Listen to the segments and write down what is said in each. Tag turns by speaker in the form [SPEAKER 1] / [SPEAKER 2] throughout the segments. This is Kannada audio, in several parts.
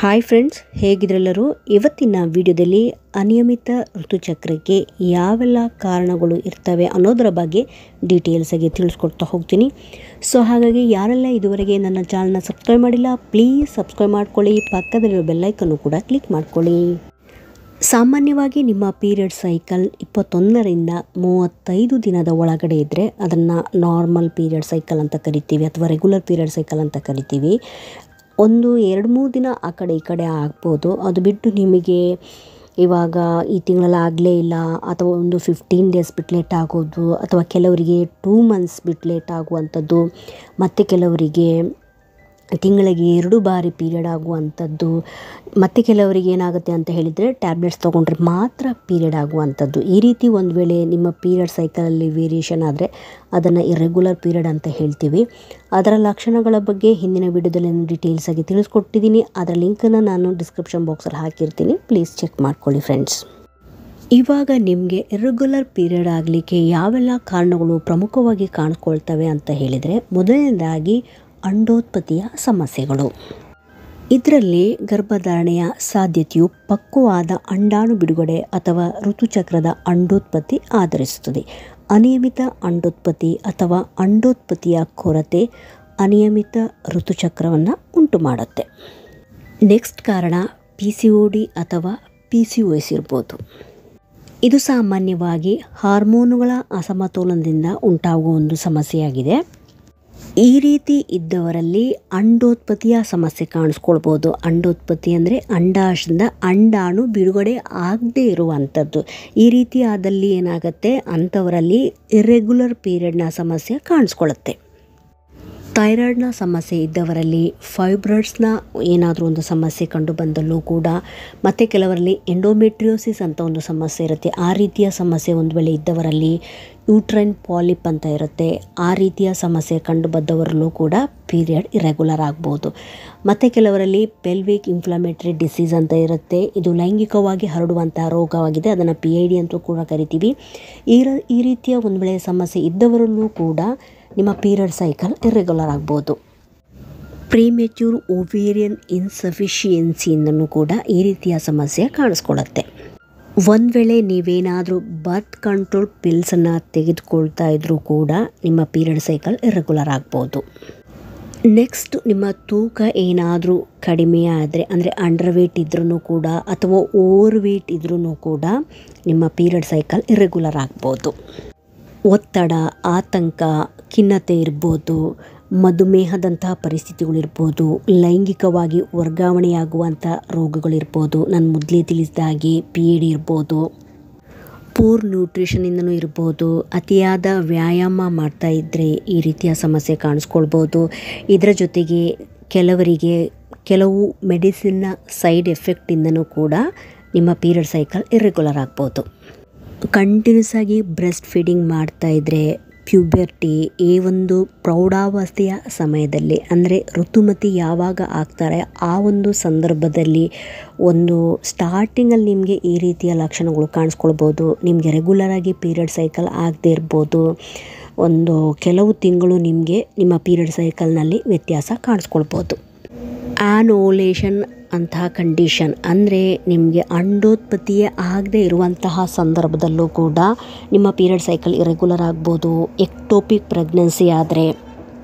[SPEAKER 1] Hi friends, ಹೇಗಿದ್ರೆಲ್ಲರೂ. ಇವತ್ತಿನ ವಿಡಿಯೋದಲ್ಲಿ ಅನಿಯಮಿತ ಋತುಚಕ್ರಕ್ಕೆ ಯಾವೆಲ್ಲ ಕಾರಣಗಳು ಇರ್ತವೆ ಅನ್ನೋದರ ಬಗ್ಗೆ ಡೀಟೇಲ್ಸ್ ಆಗಿ ತಿಳಿಸ್ಕೊಡ್ತಾ ಹೋಗ್ತೀನಿ. ಸೊ ಹಾಗಾಗಿ ಯಾರೆಲ್ಲ ಇದುವರೆಗೆ ನನ್ನ ಚಾನಲ್ನ ಸಬ್ಸ್ಕ್ರೈಬ್ ಮಾಡಿಲ್ಲ, ಪ್ಲೀಸ್ ಸಬ್ಸ್ಕ್ರೈಬ್ ಮಾಡ್ಕೊಳ್ಳಿ. ಪಕ್ಕದಲ್ಲಿರೋ ಬೆಲ್ಲೈಕನ್ನು ಕೂಡ ಕ್ಲಿಕ್ ಮಾಡ್ಕೊಳ್ಳಿ. ಸಾಮಾನ್ಯವಾಗಿ ನಿಮ್ಮ ಪೀರಿಯಡ್ ಸೈಕಲ್ 21ರಿಂದ 35 ದಿನದ ಒಳಗಡೆ ಇದ್ದರೆ ಅದನ್ನು ನಾರ್ಮಲ್ ಪೀರಿಯಡ್ ಸೈಕಲ್ ಅಂತ ಕರಿತೀವಿ, ಅಥವಾ ರೆಗ್ಯುಲರ್ ಪೀರಿಯಡ್ ಸೈಕಲ್ ಅಂತ ಕರಿತೀವಿ. ಒಂದು 2-3 ದಿನ ಆ ಕಡೆ ಈ ಕಡೆ ಆಗ್ಬೋದು. ಅದು ಬಿಟ್ಟು ನಿಮಗೆ ಇವಾಗ ಈ ತಿಂಗಳಲ್ಲಿ ಆಗಲೇ ಇಲ್ಲ, ಅಥವಾ ಒಂದು 15 ಡೇಸ್ ಬಿಟ್ಟು ಲೇಟ್ ಆಗೋದು, ಅಥವಾ ಕೆಲವರಿಗೆ 2 ಮಂತ್ಸ್ ಬಿಟ್ಟು ಲೇಟ್ ಆಗುವಂಥದ್ದು, ಮತ್ತು ಕೆಲವರಿಗೆ ತಿಂಗಳಿಗೆ 2 ಬಾರಿ ಪೀರಿಯಡ್ ಆಗುವಂಥದ್ದು, ಮತ್ತು ಕೆಲವರಿಗೆ ಏನಾಗುತ್ತೆ ಅಂತ ಹೇಳಿದರೆ ಟ್ಯಾಬ್ಲೆಟ್ಸ್ ತೊಗೊಂಡ್ರೆ ಮಾತ್ರ ಪೀರಿಯಡ್ ಆಗುವಂಥದ್ದು. ಈ ರೀತಿ ಒಂದು ವೇಳೆ ನಿಮ್ಮ ಪೀರಿಯಡ್ ಸೈಕಲಲ್ಲಿ ವೇರಿಯೇಷನ್ ಆದರೆ ಅದನ್ನು ಇರ್ರೆಗ್ಯುಲರ್ ಪೀರಿಯಡ್ ಅಂತ ಹೇಳ್ತೀವಿ. ಅದರ ಲಕ್ಷಣಗಳ ಬಗ್ಗೆ ಹಿಂದಿನ ವಿಡಿಯೋದಲ್ಲಿ ಡೀಟೇಲ್ಸ್ ಆಗಿ ತಿಳಿಸ್ಕೊಟ್ಟಿದ್ದೀನಿ. ಅದರ ಲಿಂಕನ್ನು ನಾನು ಡಿಸ್ಕ್ರಿಪ್ಷನ್ ಬಾಕ್ಸಲ್ಲಿ ಹಾಕಿರ್ತೀನಿ, ಪ್ಲೀಸ್ ಚೆಕ್ ಮಾಡ್ಕೊಳ್ಳಿ ಫ್ರೆಂಡ್ಸ್. ಇವಾಗ ನಿಮಗೆ ಇರ್ರೆಗ್ಯುಲರ್ ಪೀರಿಯಡ್ ಆಗಲಿಕ್ಕೆ ಯಾವೆಲ್ಲ ಕಾರಣಗಳು ಪ್ರಮುಖವಾಗಿ ಕಾಣಿಸ್ಕೊಳ್ತವೆ ಅಂತ ಹೇಳಿದರೆ, ಮೊದಲನೇದಾಗಿ ಅಂಡೋತ್ಪತ್ತಿಯ ಸಮಸ್ಯೆಗಳು. ಇದರಲ್ಲಿ ಗರ್ಭಧಾರಣೆಯ ಸಾಧ್ಯತೆಯು ಪಕ್ವವಾದ ಅಂಡಾಣು ಬಿಡುಗಡೆ ಅಥವಾ ಋತುಚಕ್ರದ ಅಂಡೋತ್ಪತ್ತಿ ಆಧರಿಸುತ್ತದೆ. ಅನಿಯಮಿತ ಅಂಡೋತ್ಪತ್ತಿ ಅಥವಾ ಅಂಡೋತ್ಪತ್ತಿಯ ಕೊರತೆ ಅನಿಯಮಿತ ಋತುಚಕ್ರವನ್ನು ಉಂಟು ಮಾಡುತ್ತೆ. ನೆಕ್ಸ್ಟ್ ಕಾರಣ PCOD ಅಥವಾ PCOS ಇರ್ಬೋದು. ಇದು ಸಾಮಾನ್ಯವಾಗಿ ಹಾರ್ಮೋನುಗಳ ಅಸಮತೋಲನದಿಂದ ಉಂಟಾಗುವ ಒಂದು ಸಮಸ್ಯೆಯಾಗಿದೆ. ಈ ರೀತಿ ಇದ್ದವರಲ್ಲಿ ಅಂಡೋತ್ಪತ್ತಿಯ ಸಮಸ್ಯೆ ಕಾಣಿಸ್ಕೊಳ್ಬೋದು. ಅಂಡೋತ್ಪತ್ತಿ ಅಂದರೆ ಅಂಡಾಶಯದಿಂದ ಅಂಡಾಣು ಬಿಡುಗಡೆ ಆಗದೇ ಇರುವಂಥದ್ದು. ಈ ರೀತಿ ಆದಲ್ಲಿ ಏನಾಗುತ್ತೆ, ಅಂಥವರಲ್ಲಿ ಇರ್ರೆಗ್ಯುಲರ್ ಪೀರಿಯಡ್ನ ಸಮಸ್ಯೆ ಕಾಣಿಸ್ಕೊಳ್ಳುತ್ತೆ. ಥೈರಾಯ್ಡ್ನ ಸಮಸ್ಯೆ ಇದ್ದವರಲ್ಲಿ, ಫೈಬ್ರಾಯ್ಡ್ಸ್ನ ಏನಾದರೂ ಒಂದು ಸಮಸ್ಯೆ ಕಂಡು ಬಂದಲ್ಲೂ ಕೂಡ, ಮತ್ತು ಕೆಲವರಲ್ಲಿ ಎಂಡೋಮೆಟ್ರಿಯೋಸಿಸ್ ಅಂತ ಒಂದು ಸಮಸ್ಯೆ ಇರುತ್ತೆ. ಆ ರೀತಿಯ ಸಮಸ್ಯೆ ಒಂದು ವೇಳೆ ಇದ್ದವರಲ್ಲಿ, ಯೂಟ್ರೈನ್ ಪಾಲಿಪ್ ಅಂತ ಇರುತ್ತೆ, ಆ ರೀತಿಯ ಸಮಸ್ಯೆ ಕಂಡು ಬಂದವರಲ್ಲೂ ಕೂಡ ಪೀರಿಯಡ್ ಇರ್ರೆಗ್ಯುಲರ್ ಆಗ್ಬೋದು. ಮತ್ತು ಕೆಲವರಲ್ಲಿ ಪೆಲ್ವಿಕ್ ಇನ್ಫ್ಲಮೇಟರಿ ಡಿಸೀಸ್ ಅಂತ ಇರುತ್ತೆ. ಇದು ಲೈಂಗಿಕವಾಗಿ ಹರಡುವಂಥ ರೋಗವಾಗಿದೆ, ಅದನ್ನು PID ಅಂತೂ ಕೂಡ ಕರಿತೀವಿ. ಈ ರೀತಿಯ ಒಂದು ವೇಳೆ ಸಮಸ್ಯೆ ಇದ್ದವರಲ್ಲೂ ಕೂಡ ನಿಮ್ಮ ಪೀರಿಯಡ್ ಸೈಕಲ್ ಇರ್ರೆಗ್ಯುಲರ್ ಆಗ್ಬೋದು. ಪ್ರೀಮೆಚ್ಯೂರ್ ಓವೇರಿಯನ್ ಇನ್ಸಫಿಷಿಯನ್ಸಿಯಿಂದನೂ ಕೂಡ ಈ ರೀತಿಯ ಸಮಸ್ಯೆ ಕಾಣಿಸ್ಕೊಳ್ಳುತ್ತೆ. ಒಂದು ವೇಳೆ ನೀವೇನಾದರೂ ಬರ್ತ್ ಕಂಟ್ರೋಲ್ ಪಿಲ್ಸನ್ನು ತೆಗೆದುಕೊಳ್ತಾ ಇದ್ರೂ ಕೂಡ ನಿಮ್ಮ ಪೀರಿಯಡ್ ಸೈಕಲ್ ಇರ್ರೆಗ್ಯುಲರ್ ಆಗ್ಬೋದು. ನೆಕ್ಸ್ಟ್, ನಿಮ್ಮ ತೂಕ ಏನಾದರೂ ಕಡಿಮೆ ಆದರೆ, ಅಂದರೆ ಅಂಡರ್ ವೇಟ್ ಇದ್ರೂ ಕೂಡ ಅಥವಾ ಓವರ್ ವೇಟ್ ಇದ್ರೂ ಕೂಡ ನಿಮ್ಮ ಪೀರಿಯಡ್ ಸೈಕಲ್ ಇರ್ರೆಗ್ಯುಲರ್ ಆಗ್ಬೋದು. ಒತ್ತಡ, ಆತಂಕ, ಖಿನ್ನತೆ ಇರ್ಬೋದು, ಮಧುಮೇಹದಂತಹ ಪರಿಸ್ಥಿತಿಗಳಿರ್ಬೋದು, ಲೈಂಗಿಕವಾಗಿ ವರ್ಗಾವಣೆಯಾಗುವಂಥ ರೋಗಗಳಿರ್ಬೋದು, ನಾನು ಮೊದಲೇ ತಿಳಿಸಿದಾಗೆ PID ಇರ್ಬೋದು, ಪೂರ್ ನ್ಯೂಟ್ರಿಷನಿಂದನೂ ಇರ್ಬೋದು, ಅತಿಯಾದ ವ್ಯಾಯಾಮ ಮಾಡ್ತಾ ಇದ್ದರೆ ಈ ರೀತಿಯ ಸಮಸ್ಯೆ ಕಾಣಿಸ್ಕೊಳ್ಬೋದು. ಇದರ ಜೊತೆಗೆ ಕೆಲವರಿಗೆ ಕೆಲವು ಮೆಡಿಸಿನ್ನ ಸೈಡ್ ಎಫೆಕ್ಟಿಂದನೂ ಕೂಡ ನಿಮ್ಮ ಪೀರಿಯಡ್ ಸೈಕಲ್ ಇರ್ರೆಗ್ಯುಲರ್ ಆಗ್ಬೋದು. ಕಂಟಿನ್ಯೂಸ್ ಆಗಿ ಬ್ರೆಸ್ಟ್ ಫೀಡಿಂಗ್ ಮಾಡ್ತಾ ಇದ್ದರೆ, ಪ್ಯೂಬರ್ಟಿ, ಈ ಒಂದು ಪ್ರೌಢಾವಸ್ಥೆಯ ಸಮಯದಲ್ಲಿ, ಅಂದರೆ ಋತುಮತಿ ಯಾವಾಗ ಆಗ್ತಾರೆ ಆ ಒಂದು ಸಂದರ್ಭದಲ್ಲಿ, ಒಂದು ಸ್ಟಾರ್ಟಿಂಗಲ್ಲಿ ನಿಮಗೆ ಈ ರೀತಿಯ ಲಕ್ಷಣಗಳು ಕಾಣಿಸ್ಕೊಳ್ಬೋದು. ನಿಮಗೆ ರೆಗ್ಯುಲರಾಗಿ ಪೀರಿಯಡ್ ಸೈಕಲ್ ಆಗದೆ ಇರ್ಬೋದು. ಒಂದು ಕೆಲವು ತಿಂಗಳು ನಿಮಗೆ ನಿಮ್ಮ ಪೀರಿಯಡ್ ಸೈಕಲ್ನಲ್ಲಿ ವ್ಯತ್ಯಾಸ ಕಾಣಿಸ್ಕೊಳ್ಬೋದು. ಆ್ಯನೋಲೇಷನ್ ಅಂತಹ ಕಂಡೀಷನ್, ಅಂದರೆ ನಿಮಗೆ ಅಂಡೋತ್ಪತ್ತಿಯೇ ಆಗದೆ ಇರುವಂತಹ ಸಂದರ್ಭದಲ್ಲೂ ಕೂಡ ನಿಮ್ಮ ಪೀರಿಯಡ್ ಸೈಕಲ್ ಇರ್ರೆಗ್ಯುಲರ್ ಆಗ್ಬೋದು. ಎಕ್ಟೋಪಿಕ್ ಪ್ರೆಗ್ನೆನ್ಸಿ ಆದರೆ,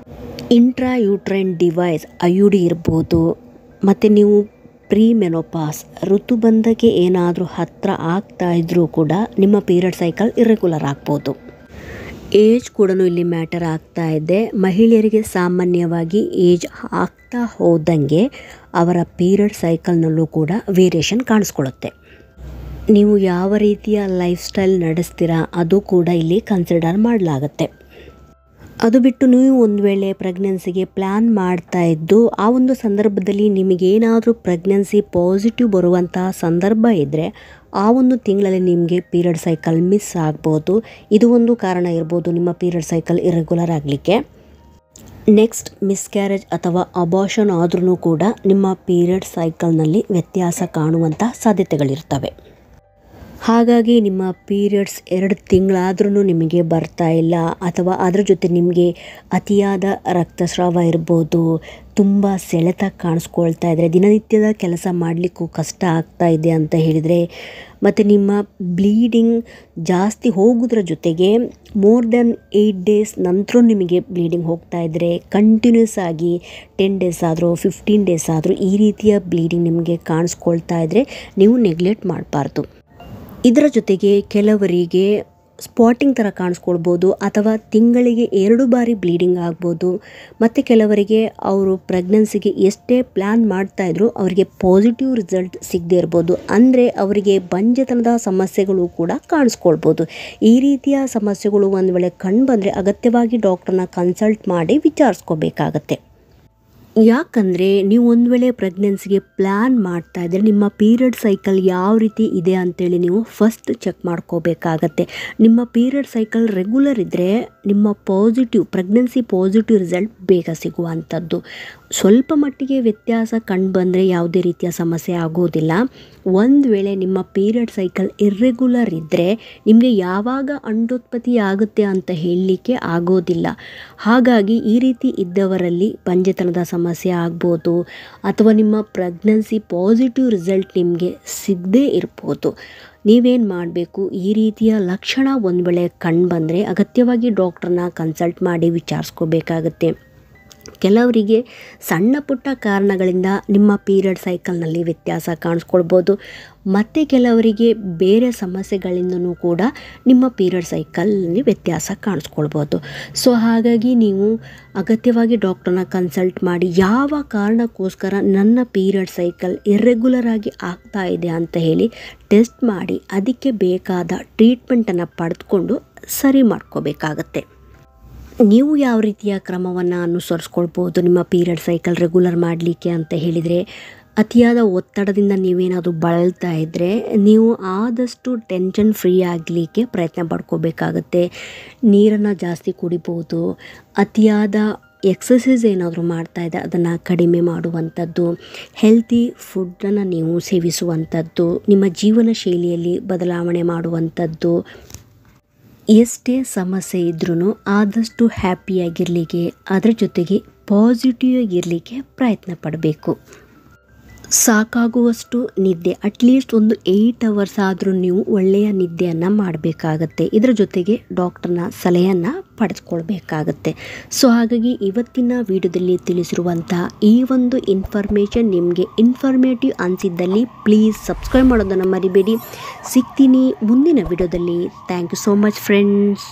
[SPEAKER 1] ಇಂಟ್ರಾ ಯೂಟ್ರೈನ್ ಡಿವೈಸ್ IUD ಇರ್ಬೋದು, ಮತ್ತು ನೀವು ಪ್ರೀಮೆನೋಪಾಸ್ ಋತುಬಂಧಕ್ಕೆ ಏನಾದರೂ ಹತ್ತಿರ ಆಗ್ತಾ ಇದ್ರೂ ಕೂಡ ನಿಮ್ಮ ಪೀರಿಯಡ್ ಸೈಕಲ್ ಇರ್ರೆಗ್ಯುಲರ್ ಆಗ್ಬೋದು. ಏಜ್ ಕೂಡ ಇಲ್ಲಿ ಮ್ಯಾಟರ್ ಆಗ್ತಾ ಇದೆ. ಮಹಿಳೆಯರಿಗೆ ಸಾಮಾನ್ಯವಾಗಿ ಏಜ್ ಆಗ್ತಾ ಹೋದಂಗೆ ಅವರ ಪೀರಿಯಡ್ ಸೈಕಲ್ನಲ್ಲೂ ಕೂಡ ವೇರಿಯೇಷನ್ ಕಾಣಿಸ್ಕೊಳ್ಳುತ್ತೆ. ನೀವು ಯಾವ ರೀತಿಯ ಲೈಫ್ ಸ್ಟೈಲ್ ನಡೆಸ್ತೀರಾ ಅದು ಕೂಡ ಇಲ್ಲಿ ಕನ್ಸಿಡರ್ ಮಾಡಲಾಗುತ್ತೆ. ಅದು ಬಿಟ್ಟು ನೀವು ಒಂದು ವೇಳೆ ಪ್ರೆಗ್ನೆನ್ಸಿಗೆ ಪ್ಲ್ಯಾನ್ ಮಾಡ್ತಾ ಇದ್ದು ಆ ಒಂದು ಸಂದರ್ಭದಲ್ಲಿ ನಿಮಗೇನಾದರೂ ಪ್ರೆಗ್ನೆನ್ಸಿ ಪಾಸಿಟಿವ್ ಬರುವಂತಹ ಸಂದರ್ಭ ಇದ್ದರೆ ಆ ಒಂದು ತಿಂಗಳಲ್ಲಿ ನಿಮಗೆ ಪೀರಿಯಡ್ ಸೈಕಲ್ ಮಿಸ್ ಆಗ್ಬೋದು. ಇದು ಒಂದು ಕಾರಣ ಇರ್ಬೋದು ನಿಮ್ಮ ಪೀರಿಯಡ್ ಸೈಕಲ್ ಇರ್ರೆಗ್ಯುಲರ್ ಆಗಲಿಕ್ಕೆ. ನೆಕ್ಸ್ಟ್, ಮಿಸ್ಕ್ಯಾರೇಜ್ ಅಥವಾ ಅಬಾರ್ಷನ್ ಆದ್ರೂ ಕೂಡ ನಿಮ್ಮ ಪೀರಿಯಡ್ ಸೈಕಲ್ನಲ್ಲಿ ವ್ಯತ್ಯಾಸ ಕಾಣುವಂಥ ಸಾಧ್ಯತೆಗಳಿರ್ತವೆ. ಹಾಗಾಗಿ ನಿಮ್ಮ ಪೀರಿಯಡ್ಸ್ 2 ತಿಂಗಳಾದ್ರೂ ನಿಮಗೆ ಬರ್ತಾ ಇಲ್ಲ, ಅಥವಾ ಅದರ ಜೊತೆ ನಿಮಗೆ ಅತಿಯಾದ ರಕ್ತಸ್ರಾವ ಇರ್ಬೋದು, ತುಂಬ ಸೆಳೆತ ಕಾಣಿಸ್ಕೊಳ್ತಾ ಇದ್ದರೆ, ದಿನನಿತ್ಯದ ಕೆಲಸ ಮಾಡಲಿಕ್ಕೂ ಕಷ್ಟ ಆಗ್ತಾ ಇದೆ ಅಂತ ಹೇಳಿದರೆ, ಮತ್ತು ನಿಮ್ಮ ಬ್ಲೀಡಿಂಗ್ ಜಾಸ್ತಿ ಹೋಗೋದ್ರ ಜೊತೆಗೆ ಮೋರ್ ದೆನ್ 8 ಡೇಸ್ ನಂತರ ನಿಮಗೆ ಬ್ಲೀಡಿಂಗ್ ಹೋಗ್ತಾ ಇದ್ದರೆ, ಕಂಟಿನ್ಯೂಸ್ ಆಗಿ 10 ಡೇಸ್ ಆದರೂ 15 ಡೇಸ್ ಆದರೂ ಈ ರೀತಿಯ ಬ್ಲೀಡಿಂಗ್ ನಿಮಗೆ ಕಾಣಿಸ್ಕೊಳ್ತಾ ಇದ್ದರೆ ನೀವು ನೆಗ್ಲೆಕ್ಟ್ ಮಾಡಬಾರ್ದು. ಇದರ ಜೊತೆಗೆ ಕೆಲವರಿಗೆ ಸ್ಪಾಟಿಂಗ್ ಥರ ಕಾಣಿಸ್ಕೊಳ್ಬೋದು, ಅಥವಾ ತಿಂಗಳಿಗೆ 2 ಬಾರಿ ಬ್ಲೀಡಿಂಗ್ ಆಗ್ಬೋದು. ಮತ್ತು ಕೆಲವರಿಗೆ ಅವರು ಪ್ರೆಗ್ನೆನ್ಸಿಗೆ ಎಷ್ಟೇ ಪ್ಲ್ಯಾನ್ ಮಾಡ್ತಾಯಿದ್ರು ಅವರಿಗೆ ಪಾಸಿಟಿವ್ ರಿಸಲ್ಟ್ ಸಿಗದೇ ಇರ್ಬೋದು, ಅಂದರೆ ಅವರಿಗೆ ಬಂಜೆತನದ ಸಮಸ್ಯೆಗಳು ಕೂಡ ಕಾಣಿಸ್ಕೊಳ್ಬೋದು. ಈ ರೀತಿಯ ಸಮಸ್ಯೆಗಳು ಒಂದು ವೇಳೆ ಕಂಡು ಬಂದರೆ ಅಗತ್ಯವಾಗಿ ಡಾಕ್ಟ್ರನ್ನ ಕನ್ಸಲ್ಟ್ ಮಾಡಿ ವಿಚಾರಿಸ್ಕೋಬೇಕಾಗತ್ತೆ. ಯಾಕಂದರೆ ನೀವು ಒಂದು ವೇಳೆ ಪ್ರೆಗ್ನೆನ್ಸಿಗೆ ಪ್ಲ್ಯಾನ್ ಮಾಡ್ತಾ ಇದ್ದರೆ ನಿಮ್ಮ ಪೀರಿಯಡ್ ಸೈಕಲ್ ಯಾವ ರೀತಿ ಇದೆ ಅಂತೇಳಿ ನೀವು ಫಸ್ಟ್ ಚೆಕ್ ಮಾಡ್ಕೋಬೇಕಾಗತ್ತೆ. ನಿಮ್ಮ ಪೀರಿಯಡ್ ಸೈಕಲ್ ರೆಗ್ಯುಲರ್ ಇದ್ದರೆ ನಿಮ್ಮ ಪ್ರೆಗ್ನೆನ್ಸಿ ಪಾಸಿಟಿವ್ ರಿಸಲ್ಟ್ ಬೇಗ ಸಿಗುವಂಥದ್ದು. ಸ್ವಲ್ಪ ಮಟ್ಟಿಗೆ ವ್ಯತ್ಯಾಸ ಕಂಡು ಬಂದರೆ ಯಾವುದೇ ರೀತಿಯ ಸಮಸ್ಯೆ ಆಗೋದಿಲ್ಲ. ಒಂದು ವೇಳೆ ನಿಮ್ಮ ಪೀರಿಯಡ್ ಸೈಕಲ್ ಇರ್ರೆಗ್ಯುಲರ್ ಇದ್ದರೆ ನಿಮಗೆ ಯಾವಾಗ ಅಂಡೋತ್ಪತ್ತಿ ಆಗುತ್ತೆ ಅಂತ ಹೇಳಲಿಕ್ಕೆ ಆಗೋದಿಲ್ಲ. ಹಾಗಾಗಿ ಈ ರೀತಿ ಇದ್ದವರಲ್ಲಿ ಬಂಜೆತನದ ಸಮಸ್ಯೆ ಆಗ್ಬೋದು, ಅಥವಾ ನಿಮ್ಮ ಪ್ರೆಗ್ನೆನ್ಸಿ ಪಾಸಿಟಿವ್ ರಿಸಲ್ಟ್ ನಿಮಗೆ ಸಿಗದೇ ಇರ್ಬೋದು. ನೀವೇನು ಮಾಡಬೇಕು, ಈ ರೀತಿಯ ಲಕ್ಷಣ ಒಂದು ವೇಳೆ ಕಂಡು ಬಂದರೆ ಅಗತ್ಯವಾಗಿ ಡಾಕ್ಟ್ರನ್ನ ಕನ್ಸಲ್ಟ್ ಮಾಡಿ ವಿಚಾರಿಸ್ಕೋಬೇಕಾಗತ್ತೆ. ಕೆಲವರಿಗೆ ಸಣ್ಣ ಪುಟ್ಟ ಕಾರಣಗಳಿಂದ ನಿಮ್ಮ ಪೀರಿಯಡ್ ಸೈಕಲ್ನಲ್ಲಿ ವ್ಯತ್ಯಾಸ ಕಾಣಿಸ್ಕೊಳ್ಬೋದು, ಮತ್ತು ಕೆಲವರಿಗೆ ಬೇರೆ ಸಮಸ್ಯೆಗಳಿಂದನೂ ಕೂಡ ನಿಮ್ಮ ಪೀರಿಯಡ್ ಸೈಕಲ್ನಲ್ಲಿ ವ್ಯತ್ಯಾಸ ಕಾಣಿಸ್ಕೊಳ್ಬೋದು. ಸೊ ಹಾಗಾಗಿ ನೀವು ಅಗತ್ಯವಾಗಿ ಡಾಕ್ಟ್ರನ್ನ ಕನ್ಸಲ್ಟ್ ಮಾಡಿ ಯಾವ ಕಾರಣಕ್ಕೋಸ್ಕರ ನನ್ನ ಪೀರಿಯಡ್ ಸೈಕಲ್ ಇರ್ರೆಗ್ಯುಲರ್ ಆಗಿ ಆಗ್ತಾ ಇದೆ ಅಂತ ಹೇಳಿ ಟೆಸ್ಟ್ ಮಾಡಿ ಅದಕ್ಕೆ ಬೇಕಾದ ಟ್ರೀಟ್ಮೆಂಟನ್ನು ಪಡೆದುಕೊಂಡು ಸರಿ ಮಾಡ್ಕೋಬೇಕಾಗತ್ತೆ. ನೀವು ಯಾವ ರೀತಿಯ ಕ್ರಮವನ್ನು ಅನುಸರಿಸ್ಕೊಳ್ಬೋದು ನಿಮ್ಮ ಪೀರಿಯಡ್ ಸೈಕಲ್ ರೆಗ್ಯುಲರ್ ಮಾಡಲಿಕ್ಕೆ ಅಂತ ಹೇಳಿದರೆ, ಅತಿಯಾದ ಒತ್ತಡದಿಂದ ನೀವೇನಾದರೂ ಬಳಲ್ತಾ ಇದ್ದರೆ ನೀವು ಆದಷ್ಟು ಟೆನ್ಷನ್ ಫ್ರೀ ಆಗಲಿಕ್ಕೆ ಪ್ರಯತ್ನ ಪಡ್ಕೋಬೇಕಾಗತ್ತೆ. ನೀರನ್ನು ಜಾಸ್ತಿ ಕುಡಿಬೋದು, ಅತಿಯಾದ ಎಕ್ಸಸೈಸ್ ಏನಾದರೂ ಮಾಡ್ತಾ ಇದ್ದರೆ ಅದನ್ನು ಕಡಿಮೆ ಮಾಡುವಂಥದ್ದು, ಹೆಲ್ತಿ ಫುಡ್ಡನ್ನು ನೀವು ಸೇವಿಸುವಂಥದ್ದು, ನಿಮ್ಮ ಜೀವನ ಶೈಲಿಯಲ್ಲಿ ಬದಲಾವಣೆ ಮಾಡುವಂಥದ್ದು. ಎಷ್ಟೇ ಸಮಸ್ಯೆ ಇದ್ರೂ ಆದಷ್ಟು ಹ್ಯಾಪಿಯಾಗಿರಲಿಕ್ಕೆ, ಅದರ ಜೊತೆಗೆ ಪಾಸಿಟಿವ್ ಆಗಿರಲಿಕ್ಕೆ ಪ್ರಯತ್ನ ಪಡಬೇಕು. ಸಾಕಾಗುವಷ್ಟು ನಿದ್ದೆ, ಅಟ್ಲೀಸ್ಟ್ ಒಂದು 8 ಅವರ್ಸ್ ಆದರೂ ನೀವು ಒಳ್ಳೆಯ ನಿದ್ದೆಯನ್ನು ಮಾಡಬೇಕಾಗತ್ತೆ. ಇದರ ಜೊತೆಗೆ ಡಾಕ್ಟರ್ನ ಸಲಹೆಯನ್ನು ಪಡೆದುಕೊಳ್ಬೇಕಾಗತ್ತೆ. ಸೊ ಹಾಗಾಗಿ ಇವತ್ತಿನ ವಿಡಿಯೋದಲ್ಲಿ ತಿಳಿಸಿರುವಂಥ ಈ ಒಂದು ಇನ್ಫಾರ್ಮೇಷನ್ ನಿಮಗೆ ಇನ್ಫಾರ್ಮೇಟಿವ್ ಅನಿಸಿದ್ದಲ್ಲಿ ಪ್ಲೀಸ್ ಸಬ್ಸ್ಕ್ರೈಬ್ ಮಾಡೋದನ್ನು ಮರಿಬೇಡಿ. ಸಿಗ್ತೀನಿ ಮುಂದಿನ ವಿಡಿಯೋದಲ್ಲಿ. Thank you so much friends.